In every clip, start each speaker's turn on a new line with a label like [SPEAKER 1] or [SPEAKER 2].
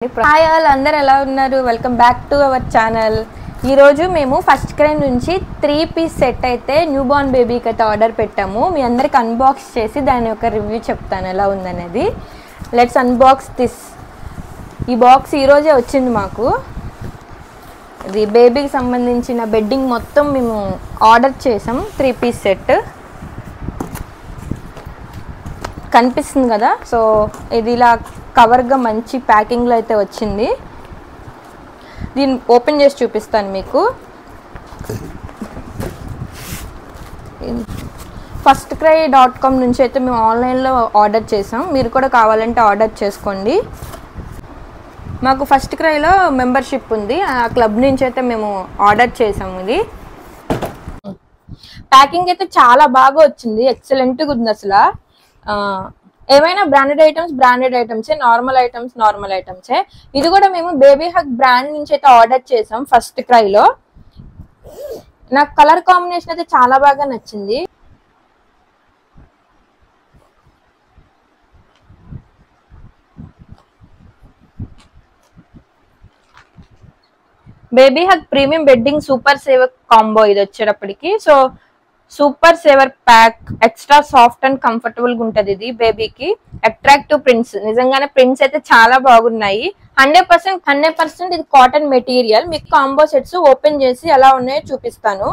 [SPEAKER 1] Hi all, అందరు ఎలా ఉన్నారు? Welcome back to our channel. ఈరోజు మేము ఫస్ట్ క్రై నుంచి 3 పీస్ సెట్ అయితే న్యూ బార్న్ బేబీకి అయితే ఆర్డర్ పెట్టాము. మీ అందరికి అన్బాక్స్ చేసి దాని యొక్క రివ్యూ చెప్తాను ఎలా ఉందనేది. Let's unbox this. ఈ బాక్స్ ఈరోజే వచ్చింది మాకు. ఇది బేబీకి సంబంధించిన బెడ్డింగ్ మొత్తం మేము ఆర్డర్ చేసాం. 3 పీస్ సెట్ కనిపిస్తుంది కదా. సో ఇది ఇలా కవర్గా మంచి ప్యాకింగ్లో అయితే వచ్చింది. దీన్ని ఓపెన్ చేసి చూపిస్తాను మీకు. fastcry.com నుంచి అయితే మేము ఆన్లైన్లో ఆర్డర్ చేసాం. మీరు కూడా కావాలంటే ఆర్డర్ చేసుకోండి. మాకు ఫస్ట్ క్రైలో మెంబర్షిప్ ఉంది. ఆ క్లబ్ నుంచి అయితే మేము ఆర్డర్ చేసాము. ఇది ప్యాకింగ్ అయితే చాలా బాగా వచ్చింది. ఎక్సలెంట్గా ఉంది అసలు. ఏమైనా బ్రాండెడ్ ఐటమ్సే, నార్మల్ ఐటమ్సే. ఇది కూడా మేము బేబీ హగ్ బ్రాండ్ నుంచి అయితే ఆర్డర్ చేసాం ఫస్ట్ క్రైలో. నాకు కలర్ కాంబినేషన్ అయితే చాలా బాగా నచ్చింది. Baby hug premium bedding super saver combo ఇది వచ్చేటప్పటికి. So super saver pack extra soft and comfortable గా ఉంటది. ఇది బేబీకి అట్రాక్టివ్ ప్రింట్స్, నిజంగానే ప్రింట్స్ అయితే చాలా బాగున్నాయి. 100% ఇది కాటన్ మెటీరియల్. మీకు కాంబో సెట్స్ ఓపెన్ చేసి ఎలా ఉన్నాయో చూపిస్తాను.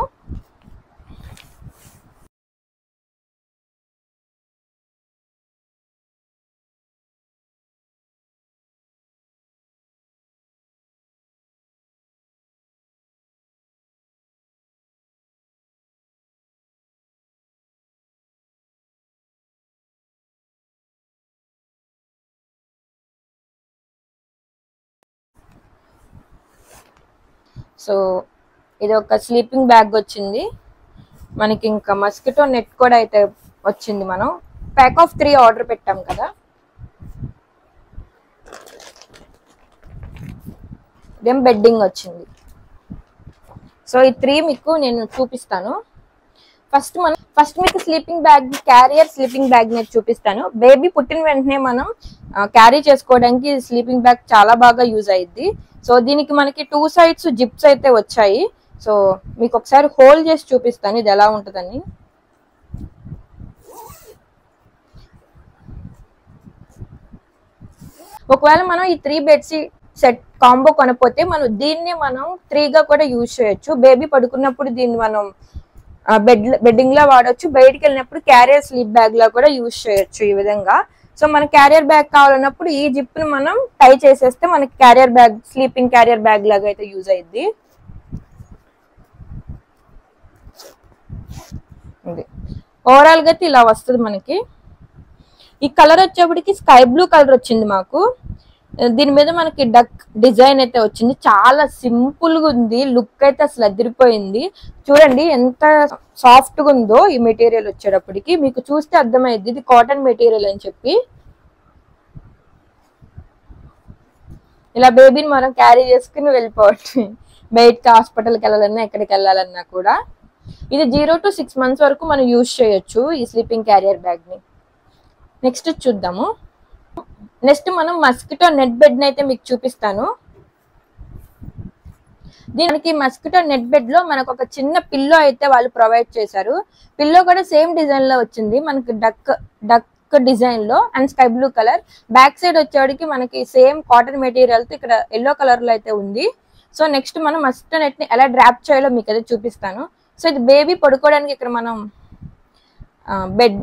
[SPEAKER 1] సో ఇది ఒక స్లీపింగ్ బ్యాగ్ వచ్చింది మనకి. ఇంకా మస్కిటో నెట్ కూడా అయితే వచ్చింది. మనం ప్యాక్ ఆఫ్ 3 ఆర్డర్ పెట్టాం కదా. ఇదేం బెడ్డింగ్ వచ్చింది. సో ఈ 3 మీకు నేను చూపిస్తాను. ఫస్ట్ మీకు sleeping bag, carrier sleeping bag నేను చూపిస్తాను. బేబీ పుట్టిన వెంటనే మనం క్యారీ చేసుకోవడానికి స్లీపింగ్ బ్యాగ్ చాలా బాగా యూజ్ అయ్యిద్ది. సో దీనికి మనకి 2 సైడ్స్ జిప్స్ అయితే వచ్చాయి. సో మీకు ఒకసారి హోల్డ్ చేసి చూపిస్తాను ఇది ఎలా ఉంటుందని. ఒకవేళ మనం ఈ 3 బెడ్షీట్ సెట్ కాంబో కొనపోతే మనం దీన్ని 3గా కూడా యూజ్ చేయొచ్చు. బేబీ పడుకున్నప్పుడు దీన్ని మనం బెడ్డింగ్ లా వాడచ్చు. బయటికి వెళ్ళినప్పుడు క్యారియర్ స్లీప్ బ్యాగ్ లా కూడా యూజ్ చేయొచ్చు ఈ విధంగా. సో మన క్యారియర్ బ్యాగ్ కావాలన్నప్పుడు ఈ జిప్ ని మనం టై చేసేస్తే మనకి carrier bag, sleeping carrier bag లాగా అయితే యూజ్ అయ్యిద్ది. ఓవరాల్ గా అయితే ఇలా వస్తుంది మనకి. ఈ కలర్ వచ్చేప్పటికి స్కై బ్లూ కలర్ వచ్చింది మాకు. దీని మీద మనకి డక్ డిజైన్ అయితే వచ్చింది. చాలా సింపుల్ గా ఉంది. లుక్ అయితే అసలు అదిరిపోయింది. చూడండి ఎంత సాఫ్ట్ గా ఉందో ఈ మెటీరియల్ వచ్చేటప్పటికి. మీకు చూస్తే అర్థమైంది ఇది కాటన్ మెటీరియల్ అని చెప్పి. ఇలా బేబీని మనం క్యారీ చేసుకుని వెళ్ళిపోవచ్చు. బయటకి హాస్పిటల్కి వెళ్ళాలన్నా, ఎక్కడికి వెళ్ళాలన్నా కూడా. ఇది 0 to 6 months వరకు మనం యూజ్ చేయొచ్చు ఈ స్లీపింగ్ క్యారియర్ బ్యాగ్ ని. నెక్స్ట్ చూద్దాము. నెక్స్ట్ మనం మస్కిటో నెట్ బెడ్ ని అయితే మీకు చూపిస్తాను. దీనికి మస్కిటో నెట్ బెడ్ లో మనకు ఒక చిన్న పిల్లో అయితే వాళ్ళు ప్రొవైడ్ చేశారు. పిల్లో కూడా సేమ్ డిజైన్ లో వచ్చింది మనకి. డక్ డిజైన్ లో and sky blue colour. Back side వచ్చేవాడికి మనకి సేమ్ కాటన్ మెటీరియల్ తో ఇక్కడ ఎల్లో కలర్ లో అయితే ఉంది. సో నెక్స్ట్ మనం మస్కిటో నెట్ ని ఎలా డ్రాప్ చేయాలో మీకు అయితే చూపిస్తాను. సో ఇది బేబీ పడుకోవడానికి ఇక్కడ మనం బెడ్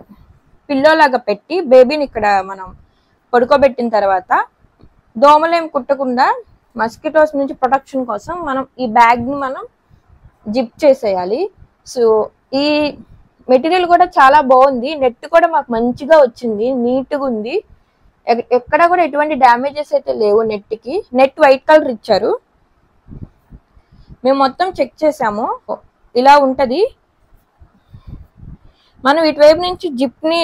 [SPEAKER 1] పిల్లో లాగా పెట్టి బేబీని ఇక్కడ మనం పడుకోబెట్టిన తర్వాత దోమలేం కుట్టకుండా మస్కిటోస్ నుంచి ప్రొటెక్షన్ కోసం మనం ఈ బ్యాగ్ ని మనం జిప్ చేసేయాలి. సో ఈ మెటీరియల్ కూడా చాలా బాగుంది. నెట్ కూడా మాకు మంచిగా వచ్చింది, నీట్ గా ఉంది. ఎక్కడ కూడా ఎటువంటి డ్యామేజెస్ అయితే లేవు. నెట్ వైట్ కలర్ ఇచ్చారు. మేము మొత్తం చెక్ చేసాము. ఇలా ఉంటది. మనం ఇటువైపు నుంచి జిప్ ని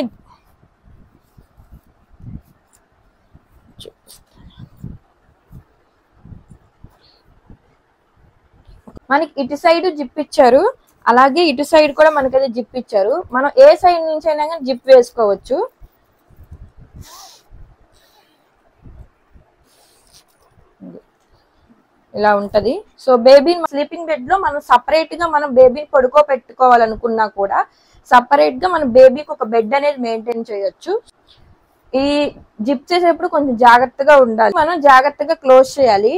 [SPEAKER 1] మనకి ఇటు సైడ్ జిప్ ఇచ్చారు, అలాగే ఇటు సైడ్ కూడా మనకైతే జిప్ ఇచ్చారు. మనం ఏ సైడ్ నుంచి అయినా కానీ జిప్ వేసుకోవచ్చు. ఇలా ఉంటది. సో బేబీ స్లీపింగ్ బెడ్ లో మనం సపరేట్ గా మనం బేబీని పడుకోబెట్టుకోవాలనుకున్నా కూడా సపరేట్ గా మన బేబీకి ఒక బెడ్ అనేది మెయింటైన్ చేయొచ్చు. ఈ జిప్ చేసేటప్పుడు కొంచెం జాగ్రత్తగా ఉండాలి, మనం జాగ్రత్తగా క్లోజ్ చేయాలి.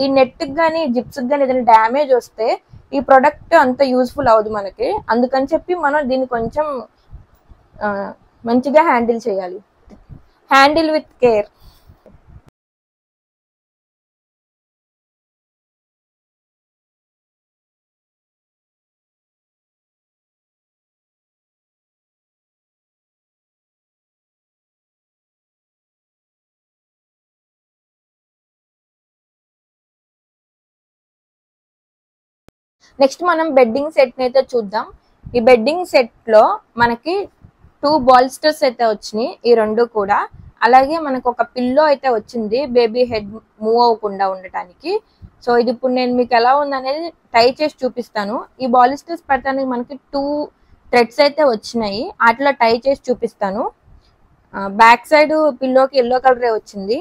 [SPEAKER 1] ఈ నెట్ గానీ జిప్స్ గానీ ఏదైనా డ్యామేజ్ వస్తే ఈ ప్రొడక్ట్ అంత యూస్ఫుల్ అవ్వదు మనకి. అందుకని చెప్పి మనం దీన్ని కొంచెం మంచిగా హ్యాండిల్ చేయాలి. Handle with care. నెక్స్ట్ మనం బెడ్డింగ్ సెట్ అయితే చూద్దాం. ఈ బెడ్డింగ్ సెట్ లో మనకి 2 బాల్స్టర్స్ అయితే వచ్చినాయి, ఈ రెండు కూడా. అలాగే మనకు ఒక పిల్లో అయితే వచ్చింది బేబీ హెడ్ మూవ్ అవ్వకుండా ఉండటానికి. సో ఇది ఇప్పుడు నేను మీకు ఎలా ఉందనేది టై చేసి చూపిస్తాను. ఈ బాల్స్టర్స్ పెట్టడానికి మనకి 2 థ్రెడ్స్ అయితే వచ్చినాయి, వాటిలో టై చేసి చూపిస్తాను. బ్యాక్ సైడ్ పిల్లోకి ఎల్లో కలరే వచ్చింది,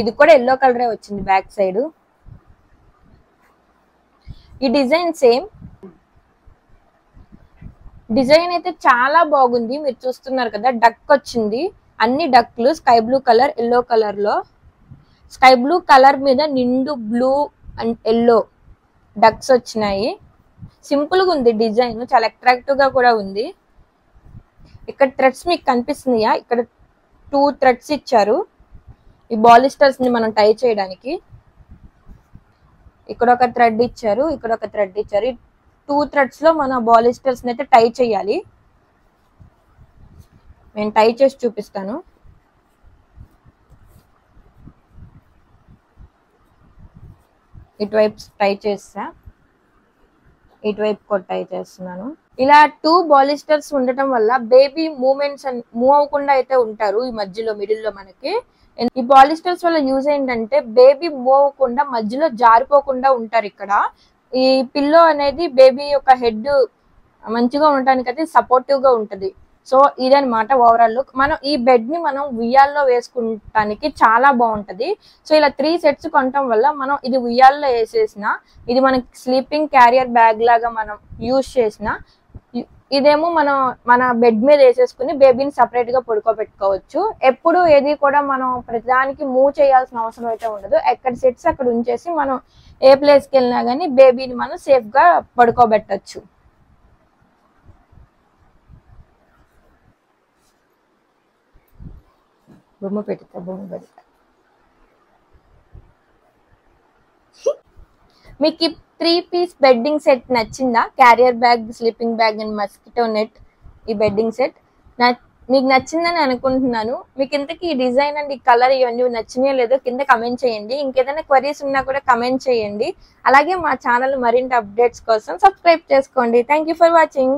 [SPEAKER 1] ఇది కూడా ఎల్లో కలరే వచ్చింది బ్యాక్ సైడ్. ఈ డిజైన్ సేమ్ డిజైన్ అయితే చాలా బాగుంది. మీరు చూస్తున్నారు కదా, డక్ వచ్చింది, అన్ని డక్లు sky blue colour, yellow colour లో. స్కై బ్లూ కలర్ మీద నిండు బ్లూ అండ్ ఎల్లో డక్స్ వచ్చినాయి. సింపుల్ గా ఉంది డిజైన్, చాలా అట్రాక్టివ్ గా కూడా ఉంది. ఇక్కడ థ్రెడ్స్ మీకు కనిపిస్తున్నాయా? ఇక్కడ 2 థ్రెడ్స్ ఇచ్చారు ఈ బాలిస్టర్స్ ని మనం టై చేయడానికి. ఇక్కడ ఒక థ్రెడ్ ఇచ్చారు, ఇక్కడ ఒక థ్రెడ్ ఇచ్చారు. 2 థ్రెడ్స్ లో మన బాలిస్టర్స్ అయితే టై చేయాలి. నేను టై చేసి చూపిస్తాను. ఇటువైపు టై చేస్తా, ఇటువైపు కూడా టై చేస్తున్నాను. ఇలా 2 బాలిస్టర్స్ ఉండటం వల్ల బేబీ మూవ్మెంట్స్ మూవ్ అవ్వకుండా అయితే ఉంటారు ఈ మధ్యలో మిడిల్ లో మనకి. ఈ బాలిస్టర్స్ వల్ల యూజ్ ఏంటంటే బేబీ మూవ్ అవ్వకుండా మధ్యలో జారిపోకుండా ఉంటారు ఇక్కడ. ఈ పిల్లో అనేది బేబీ యొక్క హెడ్ మంచిగా ఉండటానికి అయితే సపోర్టివ్ గా ఉంటది. సో ఇదనమాట ఓవరాల్ లుక్. మనం ఈ బెడ్ ని మనం ఉయ్యాల్లో వేసుకుంటానికి చాలా బాగుంటది. సో ఇలా 3 సెట్స్ కొనటం వల్ల మనం ఇది ఉయ్యాల్లో వేసేసిన, ఇది మనకి స్లీపింగ్ క్యారియర్ బ్యాగ్ లాగా మనం యూజ్ చేసిన, ఇదేమో మనం మన బెడ్ మీద వేసేసుకుని బేబీని సపరేట్ గా పడుకోబెట్టుకోవచ్చు. ఎప్పుడు ఏది కూడా మనం ప్రతిదానికి మూవ్ చేయాల్సిన అవసరం అయితే ఉండదు. ఎక్కడ సెట్స్ అక్కడ ఉంచేసి మనం ఏ ప్లేస్ కి వెళ్ళినా గానీ బేబీని మనం సేఫ్ గా పడుకోబెట్టచ్చు. బొమ్మ పెడతా. మీకు ఈ 3 పీస్ బెడ్డింగ్ సెట్ నచ్చిందా? Carrier bag, sleeping bag and mosquito net, ఈ బెడ్డింగ్ సెట్ మీకు నచ్చిందని అనుకుంటున్నాను. మీకు ఇంతకీ ఈ డిజైన్ అండ్ ఈ కలర్ ఇవన్నీ నచ్చినాయో లేదో కింద కమెంట్ చేయండి. ఇంకేదైనా క్వరీస్ ఉన్నా కూడా కమెంట్ చేయండి. అలాగే మా ఛానల్ మరింత అప్డేట్స్ కోసం సబ్స్క్రైబ్ చేసుకోండి. Thank you for watching.